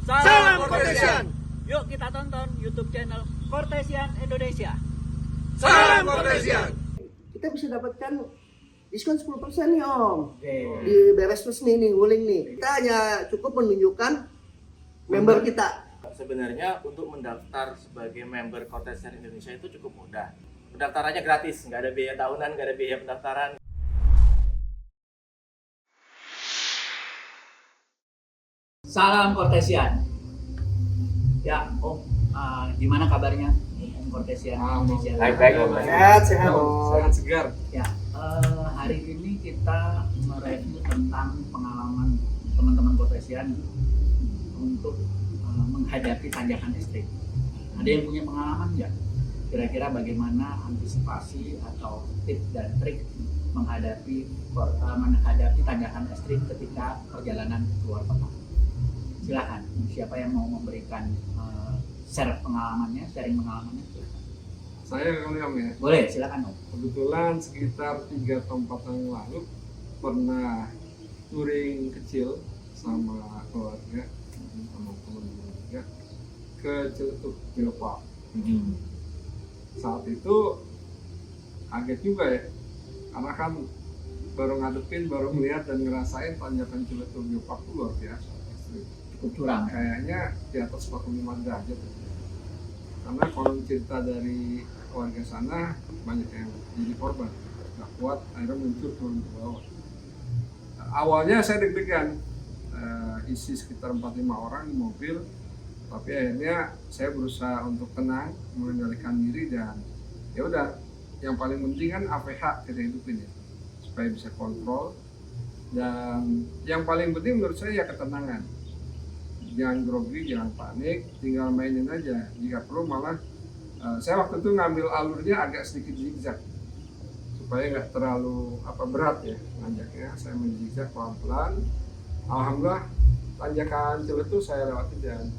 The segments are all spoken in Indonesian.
Salam Kortesian. Yuk kita tonton YouTube channel Kortesian Indonesia. Salam Kortesian. Kita bisa dapatkan diskon 10% nih Om. Oke. Di beres resmi nih, wuling nih. Kita hanya cukup menunjukkan member kita. Sebenarnya untuk mendaftar sebagai member Kortesian Indonesia itu cukup mudah. Pendaftarannya gratis, nggak ada biaya tahunan, nggak ada biaya pendaftaran. Salam Kortesian. Ya, Om, gimana kabarnya Om Kortesian Indonesia? Baik-baik, Om. Sehat Om. Sangat segar. Ya, hari ini kita mereview tentang pengalaman teman-teman Kortesian untuk menghadapi tanjakan ekstrim. Ada yang punya pengalaman nggak? Kira-kira bagaimana antisipasi atau tips dan trik menghadapi tanjakan ekstrim ketika perjalanan keluar kota? Silakan, siapa yang mau memberikan sharing pengalamannya? Silakan. Saya kali Om ya. Boleh, silakan Om. Kebetulan sekitar 3 atau 4 tahun lalu pernah touring kecil sama keluarga, sama teman-teman juga ke Ciletuh Geopark. Saat itu kaget juga ya, karena kan baru ngadepin, baru melihat dan ngerasain tanjakan Ciletuh Geopark itu luar biasa, ekstrim. Cukup curang. Kayaknya di atas 45 derajat. Karena konon cerita dari warga sana banyak yang jadi korban, nggak kuat akhirnya meluncur turun ke bawah. Awalnya saya deg-degan, isi sekitar 4-5 orang di mobil, tapi akhirnya saya berusaha untuk tenang, mengendalikan diri, dan ya udah, yang paling penting kan APH kita hidupin ya, supaya bisa kontrol. Dan yang paling penting menurut saya ya ketenangan. Jangan grogi, jangan panik, tinggal mainin aja. Jika perlu malah saya waktu itu ngambil alurnya agak sedikit zigzag supaya nggak terlalu berat ya nanjaknya. Saya main zigzag pelan-pelan. Alhamdulillah tanjakan Ciletuh saya lewati dan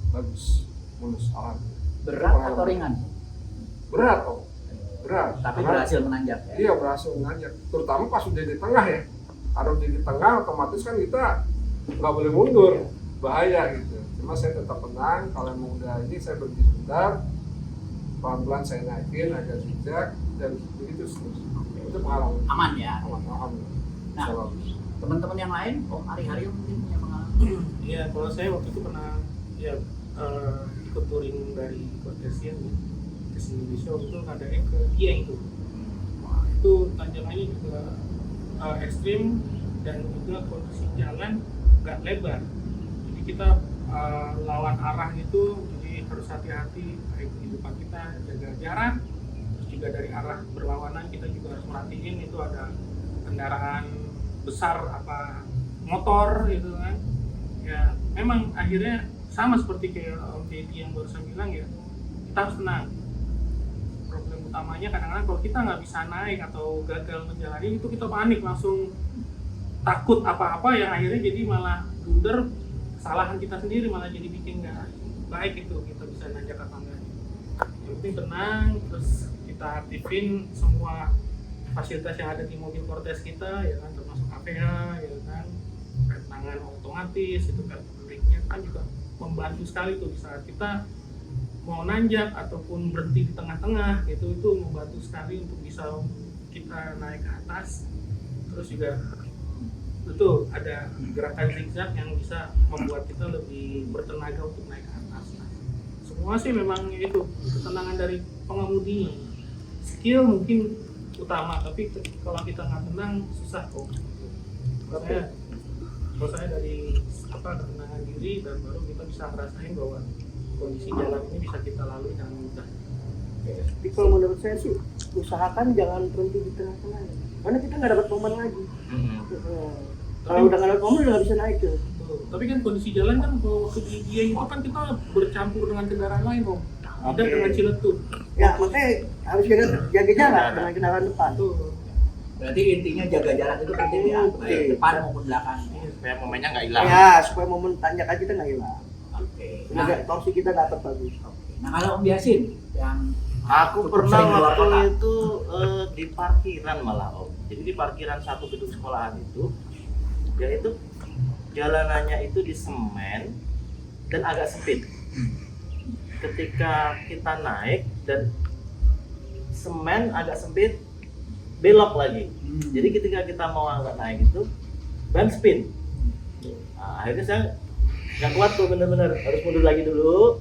bagus, mulus. Alhamdulillah. Berat atau ringan? Berat Om, berat. Tapi Karena berhasil menanjak ya? Iya, berhasil menanjak. Terutama pas udah di tengah ya. Kalau di tengah otomatis kan kita nggak boleh mundur, bahaya gitu. Cuma saya tetap tenang. Kalau emang udah ini saya berhenti sebentar, pelan-pelan saya naikin agak zigzag dan begitu seterusnya. Itu pengalaman. Aman ya? Aman, alhamdulillah. Nah, Selalu. teman-teman yang lain, Om Ari-Hari mungkin punya pengalaman? Iya, kalau saya waktu itu pernah ya ikut touring dari Kortesian ya, ke Indonesia. Waktu itu ada yang ke Dieng itu. Wah, itu tanjakannya juga ekstrim dan juga kondisi jalan nggak lebar. Jadi kita lawan arah itu, jadi harus hati-hati baik di depan kita, jaga jarak. Terus juga dari arah berlawanan kita juga harus merhatiin itu ada kendaraan besar motor gitu kan. Ya memang akhirnya sama seperti kayak Om Deddy yang barusan bilang ya, kita harus tenang. Problem utamanya kadang-kadang kalau kita nggak bisa naik atau gagal menjalani itu, kita panik, langsung takut apa-apa yang akhirnya jadi malah blunder, kesalahan kita sendiri malah jadi bikin nggak baik itu kita bisa nanjak atau enggak. Yang penting tenang, terus kita aktifin semua fasilitas yang ada di mobil Kortes kita ya kan, termasuk APH ya kan, tangan otomatis itu kan, brake-nya kan juga membantu sekali tuh di saat kita mau nanjak ataupun berhenti di tengah-tengah gitu, itu membantu sekali untuk bisa kita naik ke atas. Terus juga betul ada gerakan zigzag yang bisa membuat kita lebih bertenaga untuk naik ke atas. Nah, semua sih memang itu ketenangan dari pengemudinya. Skill mungkin utama, tapi kalau kita nggak tenang susah kok. Kalau saya dari ketenangan diri, dan baru kita bisa ngerasain bahwa kondisi jalan ini bisa kita lalui dengan mudah. Tapi kalau menurut saya sih usahakan jangan berhenti di tengah-tengah, karena kita nggak dapat momen lagi. Kalau udah nggak dapat momen udah nggak bisa naik tuh. Tapi kan kondisi jalan kan kalau ke Dieng itu kan kita bercampur dengan kendaraan lain Om. Tidak dengan Ciletuh. Ya makanya harus jaga jarak dengan kendaraan depan. Tuh. Berarti intinya jaga jarak itu penting ya, baik depan maupun belakang. Supaya momennya nggak hilang. Ya supaya momen tanjakan kita nggak hilang. Oke. Semoga torsi kita dapat bagus. Nah kalau Om Yasin yang Aku cukup pernah sering keluar waktu kota. itu di parkiran malah Om. Jadi di parkiran satu gedung sekolahan itu, dia itu jalanannya itu di semen, dan agak sempit. Ketika kita naik dan semen agak sempit, belok lagi. Jadi ketika kita mau agak naik itu ban spin. Nah, akhirnya saya nggak kuat tuh, bener-bener harus mundur lagi dulu.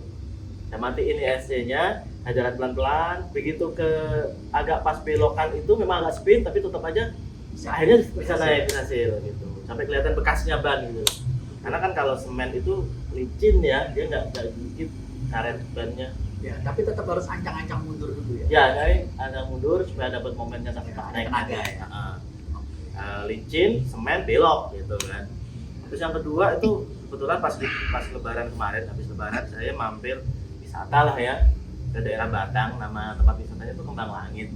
Saya matiin ESC-nya, saya jalan pelan-pelan. Begitu ke agak pas belokan itu memang agak spin, tapi tetap aja akhirnya bisa naik, berhasil gitu. Sampai kelihatan bekasnya ban gitu. Karena kan kalau semen itu licin ya, dia nggak gigit karet bannya. Ya, tapi tetap harus ancang-ancang mundur dulu ya. Ya, agak mundur supaya dapat momennya sampai pas naik. Tenaga ya. Licin, semen, belok gitu kan. Terus yang kedua itu kebetulan pas lebaran kemarin, habis lebaran saya mampir wisata lah ya ke daerah Batang, nama tempat wisatanya itu Kembang Langit.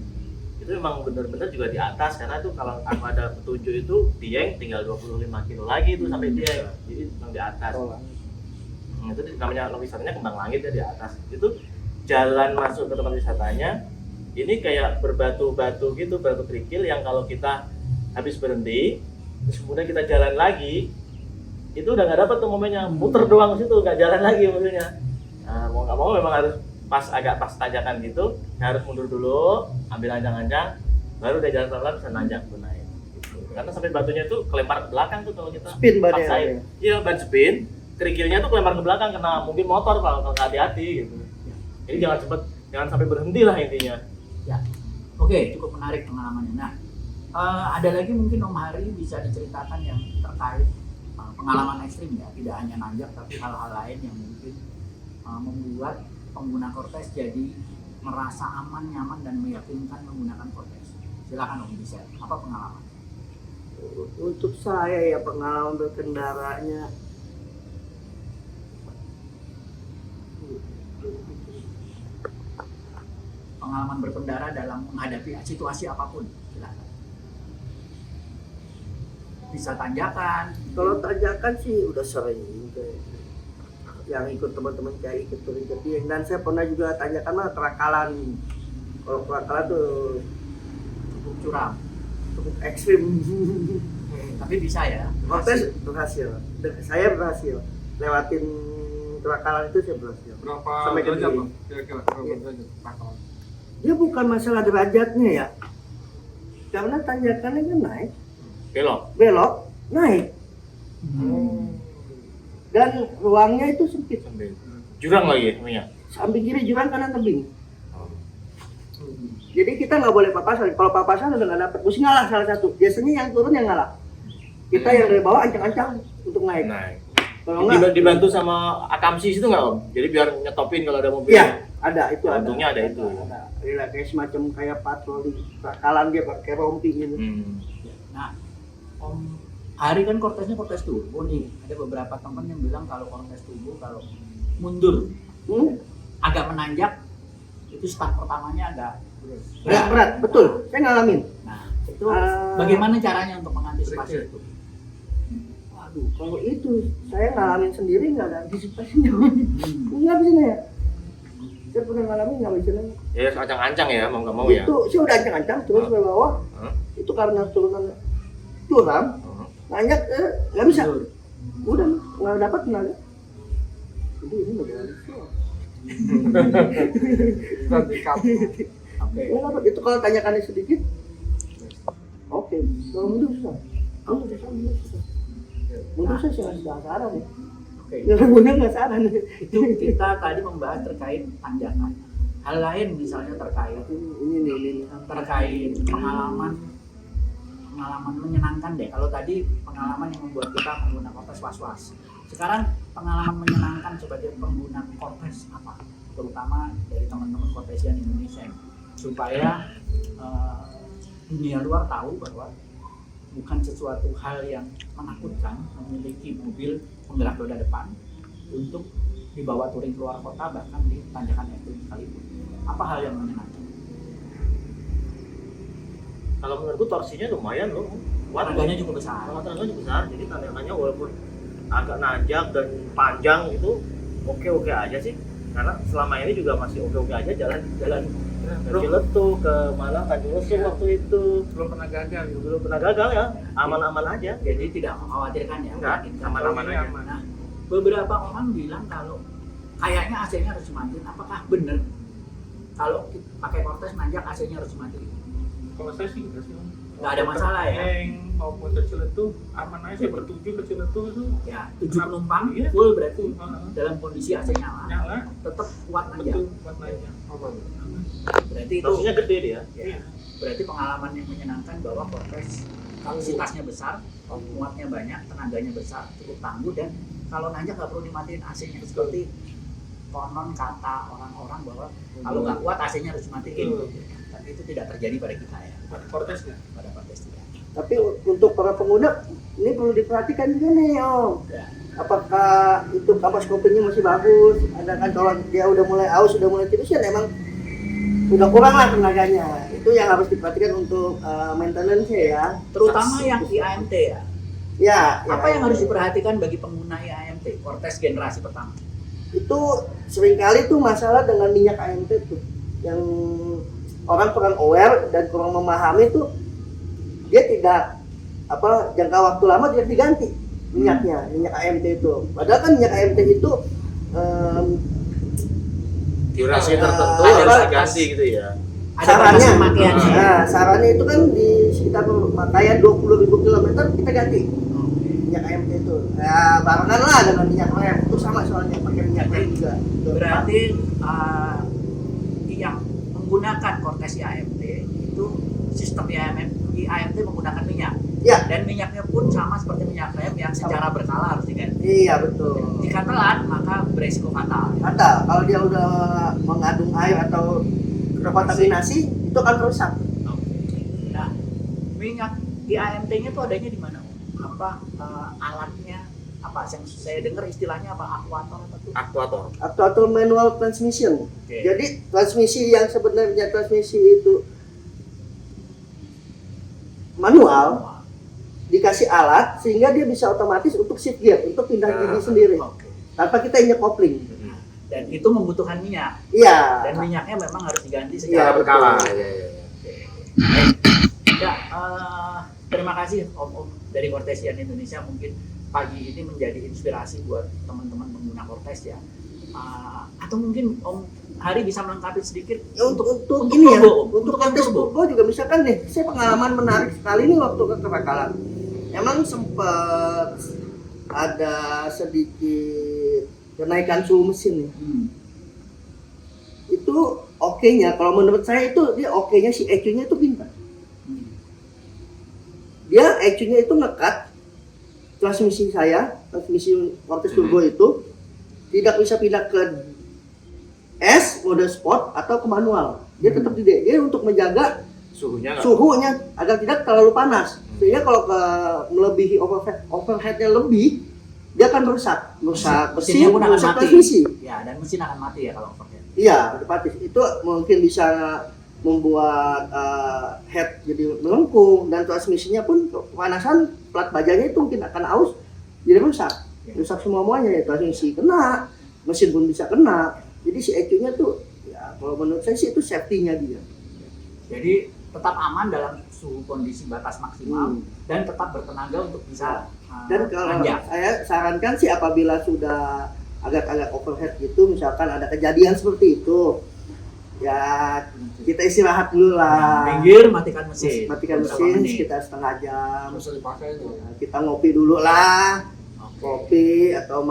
Itu memang benar-benar juga di atas, karena itu kalau ada petunjuk itu Dieng tinggal 25 kilo lagi itu sampai Dieng, jadi memang di atas. Itu namanya wisatanya Kembang Langit ya, di atas. Itu jalan masuk ke tempat wisatanya ini kayak berbatu-batu gitu, batu kerikil yang kalau kita habis berhenti terus kemudian kita jalan lagi itu udah nggak dapat tuh momennya, muter doang situ, nggak jalan lagi maksudnya. Nah, mau nggak mau memang harus agak pas tanjakan gitu, harus mundur dulu, ambil ancang-ancang, baru udah jalan pelan-pelan bisa nanjak tuh naik gitu. Karena sampai batunya tuh kelempar ke belakang tuh kalau kita Spin bannya. paksain. Iya, ban spin, kerikilnya tuh kelempar ke belakang kena mungkin motor kalau nggak hati-hati gitu. Jadi jangan sampai berhenti lah intinya. Ya. Oke, cukup menarik pengalamannya. Nah, ada lagi mungkin Om Hari bisa diceritakan yang terkait pengalaman ekstrim ya, tidak hanya nanjak tapi hal-hal lain yang mungkin membuat pengguna Cortez jadi merasa aman, nyaman dan meyakinkan menggunakan Cortez. Silakan Om bisa. Apa pengalaman? Untuk saya ya pengalaman berkendaranya Pengalaman berkendara dalam menghadapi situasi apapun. Silakan. Bisa tanjakan. kalau tanjakan sih udah sering kayak yang ikut teman-teman kayak ikut touring ke Dieng, dan saya pernah juga tanjakan mah kerakalan. Kalau kerakalan tuh Cukup curam. cukup ekstrim. Tapi bisa ya. Cortez berhasil, saya berhasil lewatin kerakalan itu, saya berhasil. Berapa Sampai ke derajat Dieng. Bang? Kira-kira berapa Iya. derajat pangkalan? Dia bukan masalah derajatnya ya, karena tanjakannya kan naik, belok, naik, dan ruangnya itu sempit. Jurang lagi namanya. Samping kiri jurang, kanan tebing. Jadi kita nggak boleh papasan. Kalau papasan udah nggak dapet, mesti ngalah salah satu. Biasanya yang turun yang ngalah. Kita yang dari bawah ancang-ancang untuk naik. Kalau nggak, Dibantu sama akamsi itu nggak Om? Jadi biar nyetopin kalau ada mobil. iya ada itu. Untungnya ada itu. Ada. Kayak semacam kayak patroli. Bakalan dia pakai rompi gitu. Nah, Om Hari kan Corteznya Cortez turbo nih. Ada beberapa teman yang bilang kalau Cortez turbo kalau mundur agak menanjak itu start pertamanya agak Berat, betul. Saya ngalamin. Nah, itu bagaimana caranya untuk mengantisipasi itu? Waduh, kalau itu saya ngalamin sendiri nggak ada antisipasinya. Nggak bisa ya. Saya pernah ngalamin nggak bisa. Ya ancang-ancang ya, mau nggak mau ya. Itu sih udah ancang-ancang terus ke bawah. Itu karena turunan curam, nanjak nggak bisa. Udah nggak dapat tenaga. Jadi ini nggak bisa. Kita dikat. Oke. Ya dapat itu kalau tanyakannya sedikit. Oke, kalau mundur susah. Mundur susah. Mundur saya nggak saran ya. Oke. Kalau mundur nggak saran. Itu kita tadi membahas terkait tanjakan. Hal lain misalnya terkait Ini. terkait pengalaman menyenangkan deh. Kalau tadi pengalaman yang membuat kita pengguna Cortez was-was. Sekarang pengalaman menyenangkan sebagai pengguna Cortez apa? Terutama dari teman-teman Cortezian Indonesia supaya dunia luar tahu bahwa bukan sesuatu hal yang menakutkan memiliki mobil penggerak roda depan untuk dibawa touring keluar kota bahkan di tanjakan ekstrim sekalipun. Apa hal yang menyenangkan? Kalau menurutku torsinya lumayan loh. Tenaganya cukup besar. Tenaganya cukup besar, jadi tanjakannya walaupun agak nanjak dan panjang itu oke aja sih. Karena selama ini juga masih oke aja jalan dari Ciletu ke mana Tanjung Lesung waktu itu Belum pernah gagal gitu. belum pernah gagal ya, aman-aman aja. Jadi tidak mengkhawatirkan ya. Enggak, meyakinkan. aman-aman aja. Nah, beberapa orang bilang kalau kayaknya AC-nya harus dimatiin. Apakah benar kalau pakai Cortez nanjak AC-nya harus dimatiin? Kalau saya sih enggak sih. Nggak ada masalah ya? Maupun kecil itu aman aja, bertujuh kecil itu Ya, 7 penumpang Iya. full berarti Heeh. dalam kondisi AC nyala, nyala, tetap kuat nanjak. betul buat naiknya. Aman. Berarti itu Dosisnya gede dia. ya, berarti pengalaman yang menyenangkan bahwa Cortez kapasitasnya besar, muatnya banyak, tenaganya besar, cukup tangguh, dan kalau nanjak nggak perlu dimatiin AC-nya seperti konon kata orang-orang bahwa kalau nggak kuat AC-nya harus dimatiin. Betul. Tapi itu tidak terjadi pada kita ya, Buat Cortez nggak? pada Cortez tidak. Tapi untuk para pengguna ini perlu diperhatikan juga nih Om. Ya. Apakah itu kapas kopinya masih bagus? Ada kan kalau dia udah mulai aus, udah mulai tipis ya memang udah kurang lah tenaganya. Itu yang harus diperhatikan untuk maintenance ya. Terutama yang IAMT ya. Ya. Apa yang harus diperhatikan bagi pengguna IAMT Cortez generasi pertama? Itu seringkali tuh masalah dengan minyak AMT tuh yang orang kurang aware dan kurang memahami tuh dia tidak jangka waktu lama tidak diganti minyaknya, minyak AMT itu. Padahal kan minyak AMT itu Durasi Ada tertentu ada harus batas. diganti gitu ya. Ada batas pemakaiannya. nah, sarannya itu kan di sekitar pemakaian 20.000 km kita ganti minyak AMT itu. Ya barengan lah dengan minyak rem itu sama soalnya pakai minyak rem juga. Berarti yang menggunakan Cortez IAMT itu sistem IAMT menggunakan minyak. Ya. Dan minyaknya pun sama seperti minyak rem yang secara berkala harus diganti. Iya betul. Jika telat maka beresiko fatal. Fatal kalau dia udah mengandung air atau terkontaminasi itu akan rusak. Nah, minyak IAMT-nya itu adanya di mana? Apa alatnya? Apa yang saya dengar istilahnya apa, aktuator apa tuh? Aktuator. Aktuator manual transmission. Oke. Jadi transmisi yang sebenarnya transmisi itu manual dikasih alat sehingga dia bisa otomatis untuk shift gear, untuk pindah gigi sendiri Oke. tanpa kita injek kopling. Dan itu membutuhkan minyak. Iya. Dan minyaknya memang harus diganti Iya, secara Berkala. betul. Iya, iya. Ya, terima kasih Om dari Cortesian Indonesia, mungkin pagi ini menjadi inspirasi buat teman-teman pengguna Cortez ya. Atau mungkin Om Hari bisa melengkapi sedikit Ya, untuk ini ya, turbo, untuk yang kontes turbo. turbo juga misalkan nih, saya pengalaman menarik sekali nih waktu ke Kerakalan. Emang sempat ada sedikit kenaikan suhu mesin nih. Itu oke-nya, kalau menurut saya itu dia oke-nya si EQ-nya itu pintar. Dia EQ-nya itu ngekat transmisi transmisi Cortez turbo itu tidak bisa pindah ke S, mode sport atau ke manual. Dia tetap di D. Dia untuk menjaga Suhunya nggak- suhunya agar tidak terlalu panas. Sehingga kalau melebihi overheadnya lebih, dia akan rusak Mesinnya mesin, pun akan rusak mati. transmisi. Ya, dan mesin akan mati ya kalau overhead. Iya, otomatis itu mungkin bisa membuat head jadi melengkung dan transmisinya pun kepanasan, plat bajanya itu mungkin akan aus, jadi rusak semuanya ya, transmisi kena, mesin pun bisa kena. Jadi si EQ-nya tuh ya kalau menurut saya sih itu safety-nya dia. Jadi tetap aman dalam suhu kondisi batas maksimal dan tetap bertenaga untuk bisa Dan kalau nanjak. saya sarankan sih apabila sudah agak-agak overhead gitu, misalkan ada kejadian seperti itu, ya kita istirahat dulu lah. Minggir, matikan mesin. Matikan Beberapa mesin menit. sekitar setengah jam. Bisa dipakai tuh. Ya, kita ngopi dulu lah, Oke. kopi atau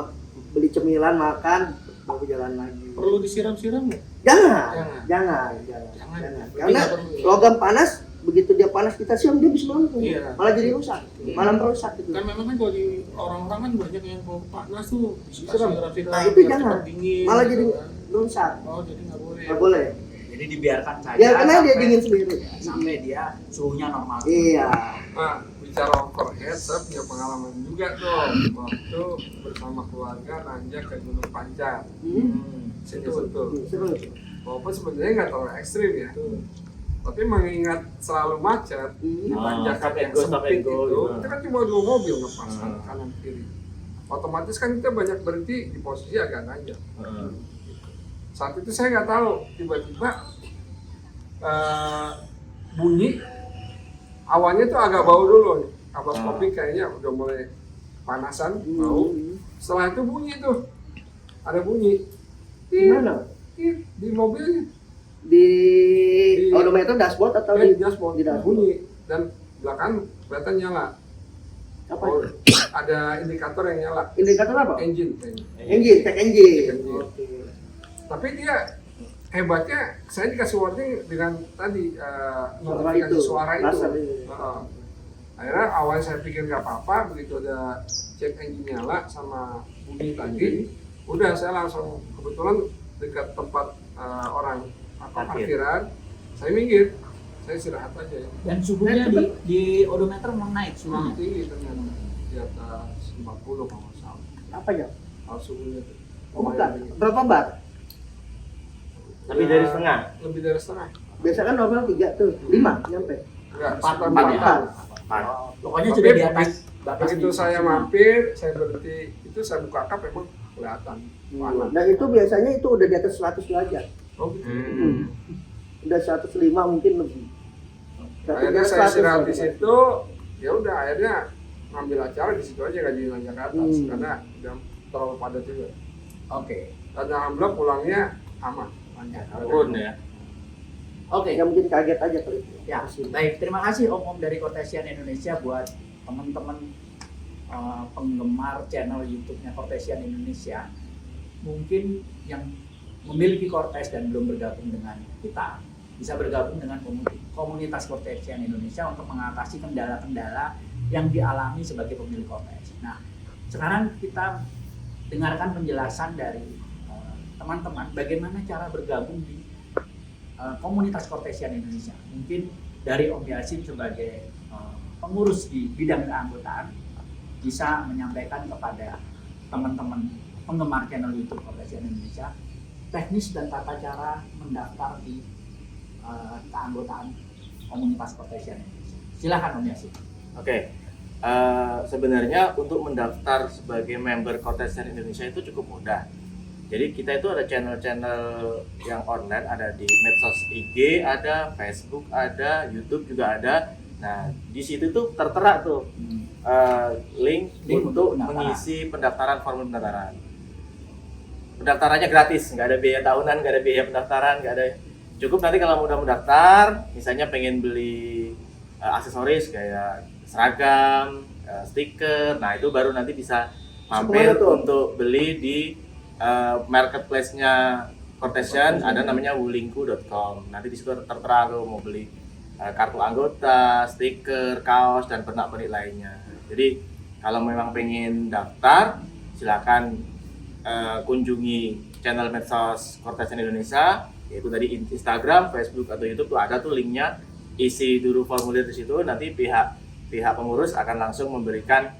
beli cemilan, makan, baru jalan lagi. Perlu disiram-siram nggak? Jangan. Berarti Karena nggak perlu ya? logam panas, begitu dia panas kita siram dia bisa melengkung, Iya. malah jadi rusak, malah merusak gitu. Kan memang kan kalau di orang-orang kan banyak yang kalau panas tuh Disiram. siram-siram Nah, itu biar jangan. cepat dingin, Malah gitu jadi kan. rusak, Oh, jadi nggak boleh. nggak boleh. Jadi dibiarkan saja. Ya karena dia sampai- dingin sendiri. sampai dia suhunya normal. Iya. Nah, bicara overhead, saya punya pengalaman juga tuh waktu bersama keluarga nanjak ke Gunung Pancar. Situ betul. Seru. Walaupun sebenarnya nggak terlalu ekstrim ya, Tuh. tapi mengingat selalu macet di tanjakan stop and yang go, stop sempit and go, itu, gitu. kita kan cuma 2 mobil ngepas kanan kiri. Otomatis kan kita banyak berhenti di posisi agak nanjak. Heeh. Saat itu saya nggak tahu, tiba-tiba bunyi awannya tuh agak bau dulu, kapas kopi kayaknya udah mulai panasan, bau. setelah itu bunyi tuh, ada bunyi. Di mana? Di mobilnya. Di odometer dashboard atau Di di dashboard, di dashboard? bunyi dan belakang kelihatan nyala. Apa Oh, itu? ada indikator yang nyala, Indikator apa? engine kayaknya. Engine, check engine. Engine. Tapi dia hebatnya, saya dikasih warning dengan tadi notifikasi suara itu. Rasa, Heeh. Akhirnya awalnya saya pikir nggak apa-apa, begitu ada cek engine nyala sama bunyi tadi, udah saya langsung kebetulan dekat tempat orang parkiran, saya minggir, saya istirahat aja ya. Dan suhunya di odometer memang naik suhunya. Tinggi ternyata di atas 50 kalau nggak salah. Apa ya? Suhunya tuh. Oh, bukan. Berapa bar? Lebih dari setengah. Lebih dari setengah. Biasa kan normal 3 tuh, 5 nyampe. Enggak, Empat, sekitar empat, 4 ya? tahun. Pokoknya Tapi sudah di atas batas Begitu di- saya mampir, saya berhenti, itu saya buka kap emang kelihatan panas. Dan itu biasanya itu udah di atas 100 derajat. Oh gitu. Udah 105 mungkin lebih. Akhirnya saya istirahat di situ, ya udah akhirnya ngambil acara di situ aja, nggak jadi lanjut ke atas karena udah terlalu padat juga. Oke. Dan alhamdulillah pulangnya aman, lancar. Turun ya. Oke. Ya mungkin kaget aja kali itu. Ya, baik. Terima kasih Om dari Cortesian Indonesia buat teman-teman penggemar channel YouTube-nya Cortesian Indonesia. Mungkin yang memiliki Cortes dan belum bergabung dengan kita, bisa bergabung dengan komunitas Cortesian Indonesia untuk mengatasi kendala-kendala yang dialami sebagai pemilik Cortes. Nah, sekarang kita dengarkan penjelasan dari teman-teman bagaimana cara bergabung di komunitas Cortesian Indonesia. Mungkin dari Om Yasin sebagai pengurus di bidang keanggotaan bisa menyampaikan kepada teman-teman penggemar channel YouTube Cortesian Indonesia teknis dan tata cara mendaftar di keanggotaan komunitas Cortesian Indonesia. Silakan Om Yasin. Oke. Sebenarnya untuk mendaftar sebagai member Cortesian Indonesia itu cukup mudah. Jadi kita itu ada channel-channel yang online, ada di medsos IG, ada Facebook, ada YouTube juga ada. Nah, di situ tuh tertera tuh link untuk pendaftaran. mengisi pendaftaran, formulir pendaftaran. Pendaftarannya gratis, nggak ada biaya tahunan, nggak ada biaya pendaftaran, nggak ada. Cukup nanti kalau udah mendaftar, misalnya pengen beli aksesoris kayak seragam, stiker, nah itu baru nanti bisa mampir untuk beli di marketplace-nya Cortesian, ada namanya wulingku.com. Nanti di situ tertera tuh mau beli kartu anggota, stiker, kaos dan pernak-pernik lainnya. Jadi kalau memang pengen daftar, silakan kunjungi channel medsos Cortesian Indonesia, yaitu tadi Instagram, Facebook atau YouTube tuh ada tuh linknya. Isi dulu formulir di situ, nanti pihak pengurus akan langsung memberikan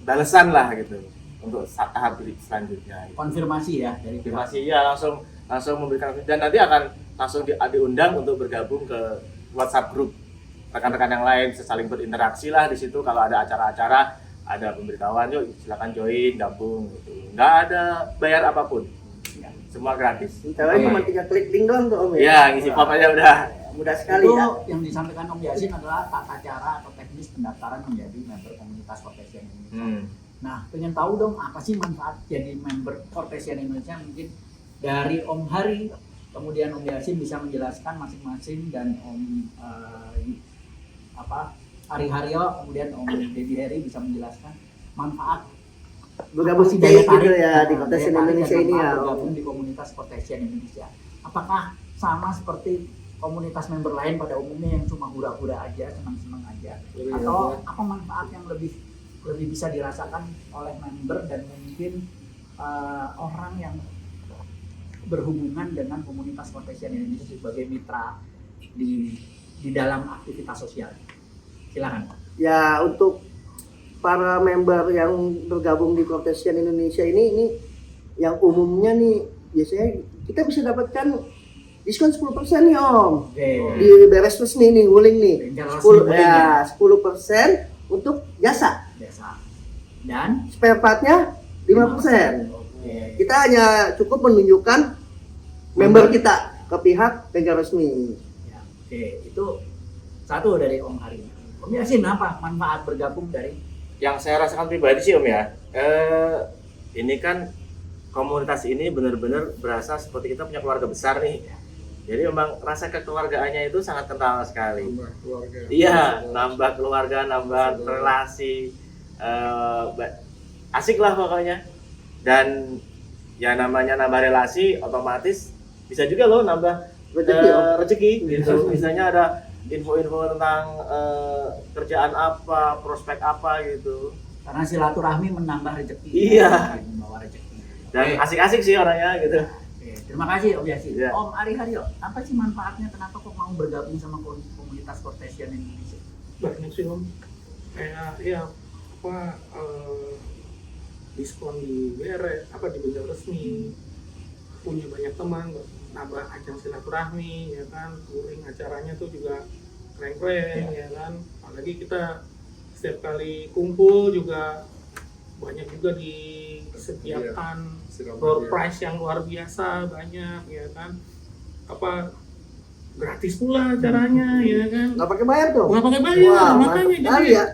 balasan lah gitu untuk tahap selanjutnya. Konfirmasi ya dari Konfirmasi ya, langsung memberikan, dan nanti akan langsung diundang untuk bergabung ke WhatsApp grup rekan-rekan yang lain, saling berinteraksi lah di situ. Kalau ada acara-acara, ada pemberitahuan, yuk silakan join, gabung gitu. Nggak ada bayar apapun, semua gratis. Caranya cuma tinggal klik link doang tuh Om ya. Ya, ngisi form aja udah. Mudah sekali itu ya. yang disampaikan Om Yasin adalah tata cara atau teknis pendaftaran menjadi member komunitas Cortesian Indonesia. Nah, pengen tahu dong apa sih manfaat jadi member Cortesian Indonesia? Mungkin dari Om Hari, kemudian Om Yasin bisa menjelaskan masing-masing, dan Om Ari Haryo, kemudian Om Dedi Heri bisa menjelaskan manfaat Bergabung apa sih stay gitu ya di Cortesian daya tarik Indonesia dan ini ya. manfaat bergabung di komunitas Cortesian Indonesia. Apakah sama seperti komunitas member lain pada umumnya yang cuma hura-hura aja, senang-senang aja, atau apa manfaat yang lebih bisa dirasakan oleh member dan mungkin orang yang berhubungan dengan komunitas Cortesian Indonesia sebagai mitra di dalam aktivitas sosial? Silakan. Ya, untuk para member yang bergabung di Cortesian Indonesia ini yang umumnya nih biasanya kita bisa dapatkan diskon 10% nih Om. Oke. Di beres resmi nih, Wuling nih. Bengkel resmi 10 Wuling ya, 10% untuk jasa. Biasa. Dan Spare part-nya 5%. Oke. Kita hanya cukup menunjukkan member kita ke pihak bengkel resmi. Ya, oke, itu satu dari Om Hari. Om Yasin, apa manfaat bergabung dari yang saya rasakan pribadi sih Om ya, ini kan komunitas ini benar-benar berasa seperti kita punya keluarga besar nih. Jadi memang rasa kekeluargaannya itu sangat kental sekali. Nambah keluarga. Iya, nambah keluarga, nambah relasi, asik lah pokoknya. Dan ya namanya nambah relasi, otomatis bisa juga loh nambah rezeki gitu. Misalnya ada info-info tentang kerjaan apa, prospek apa gitu. Karena silaturahmi menambah rezeki. Iya. Membawa rezeki. Dan asik-asik sih orangnya gitu. Oke, terima kasih Om Yasin. Iya. Om Ari Haryo, apa sih manfaatnya, kenapa kok mau bergabung sama komunitas Cortesian Indonesia? Banyak sih Om, kayak ya diskon di BRS, di bengkel resmi, punya banyak teman, nambah ajang silaturahmi, ya kan, touring acaranya tuh juga keren-keren, ya kan, apalagi kita setiap kali kumpul juga banyak juga disediakan door prize yang luar biasa, banyak, ya kan, gratis pula acaranya, ya kan. Nggak pakai bayar tuh? Nggak pakai bayar, Wah, makanya mantap jadi sekali ya.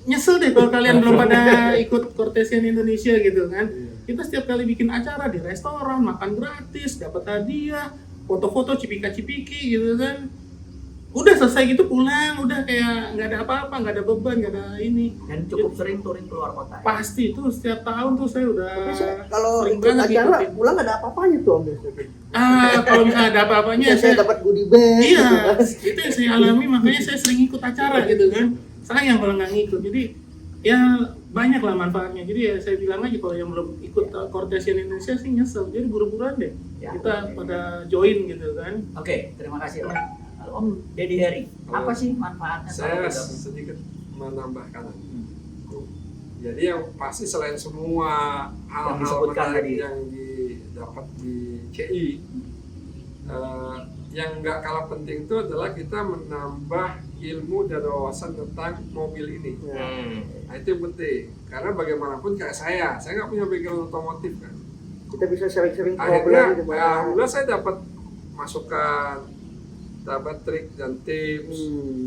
nyesel deh kalau kalian belum pada ikut Cortesian Indonesia gitu kan. Kita setiap kali bikin acara di restoran, makan gratis, dapat hadiah, foto-foto cipika-cipiki gitu kan. Udah selesai gitu pulang, udah kayak nggak ada apa-apa, nggak ada beban, nggak ada ini. Dan cukup sering touring keluar kota. Pasti itu setiap tahun tuh saya udah Kalau sering ikut banget acara ikutin. pulang nggak ada apa-apanya tuh Om. Kalau misalnya ada apa-apanya Saya dapat goodie bag. iya, itu yang saya alami, makanya saya sering ikut acara gitu kan. Sayang kalau nggak ngikut, jadi ya banyak lah manfaatnya. Jadi ya saya bilang aja kalau yang belum ikut Cortesian Indonesia sih nyesel, jadi buru-buruan deh Ya. kita pada join gitu kan. Oke, terima kasih Om. Lalu Om Dedi Heri, apa sih manfaatnya Saya kalau bergabung? sedikit menambahkan. Jadi yang pasti selain semua hal-hal disebutkan menarik tadi. yang didapat di CI, yang nggak kalah penting itu adalah kita menambah ilmu dan wawasan tentang mobil ini. Nah itu yang penting, karena bagaimanapun kayak saya nggak punya background otomotif kan. Kita bisa sering-sering Akhirnya, problem gitu. alhamdulillah saya dapat masukan, dapat trik dan tips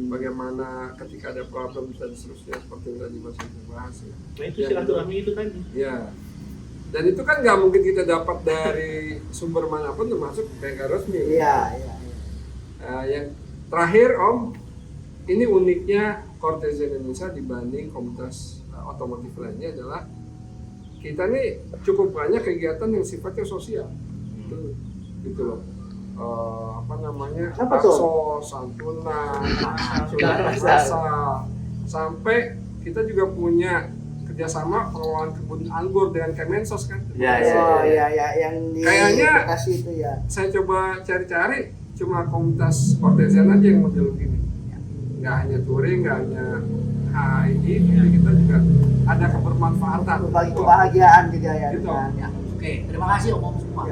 bagaimana ketika ada problem dan seterusnya seperti yang tadi Mas Hendra bahas ya. Nah itu silaturahmi itu tadi. Ya. Dan itu kan nggak mungkin kita dapat dari sumber manapun termasuk bengkel resmi. Iya. Yang terakhir Om, ini uniknya Cortesian Indonesia dibanding komunitas otomotif lainnya adalah kita nih cukup banyak kegiatan yang sifatnya sosial, gitu loh. Apa tuh? Bakso, santunan, rasa, sampai kita juga punya kerjasama pengelolaan kebun anggur dengan Kemensos kan. Iya, yang di Kayaknya- Bekasi itu ya. Saya coba cari-cari, cuma komunitas Cortesian aja yang model begini. Nggak hanya touring, nggak hanya ini, jadi kita juga ada kebermanfaatan. Berbagi kebahagiaan juga ya. Gitu. Kan? Ya, oke, terima kasih Om semua.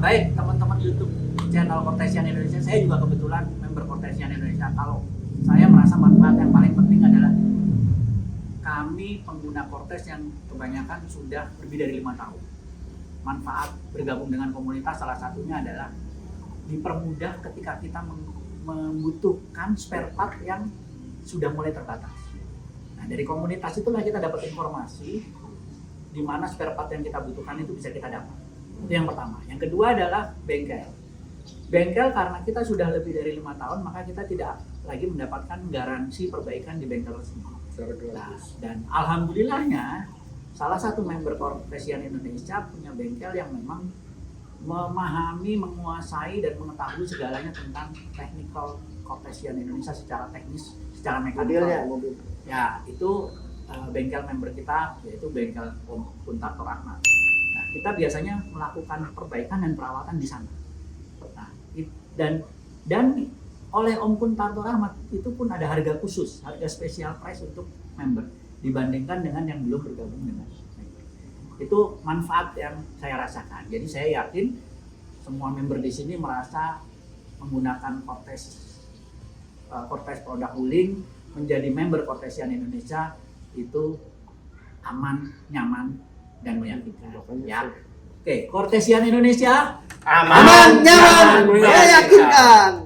Baik teman-teman YouTube channel Cortesian Indonesia, saya juga kebetulan member Cortesian Indonesia. Kalau saya merasa manfaat yang paling penting adalah kami pengguna Cortes yang kebanyakan sudah lebih dari 5 tahun. Manfaat bergabung dengan komunitas salah satunya adalah dipermudah ketika kita membutuhkan spare part yang sudah mulai terbatas. Nah, dari komunitas itulah kita dapat informasi di mana spare part yang kita butuhkan itu bisa kita dapat. Itu yang pertama. Yang kedua adalah bengkel. Bengkel karena kita sudah lebih dari 5 tahun, maka kita tidak lagi mendapatkan garansi perbaikan di bengkel resmi. Secara Nah, gratis. dan alhamdulillahnya salah satu member Cortesian Indonesia punya bengkel yang memang memahami, menguasai dan mengetahui segalanya tentang technical Cortesian Indonesia secara teknis, secara mekanikal. Mobil. Ya, itu bengkel member kita, yaitu bengkel Om Kuntarto Rahmat. Nah, kita biasanya melakukan perbaikan dan perawatan di sana. Nah, dan oleh Om Kuntarto Rahmat itu pun ada harga khusus, harga special price untuk member dibandingkan dengan yang belum bergabung dengan member. Itu manfaat yang saya rasakan. Jadi saya yakin semua member di sini merasa menggunakan Cortes produk Wuling menjadi member Cortesian Indonesia itu aman, nyaman, dan meyakinkan. Ya. Oke, Cortesian Indonesia Aman, nyaman, meyakinkan.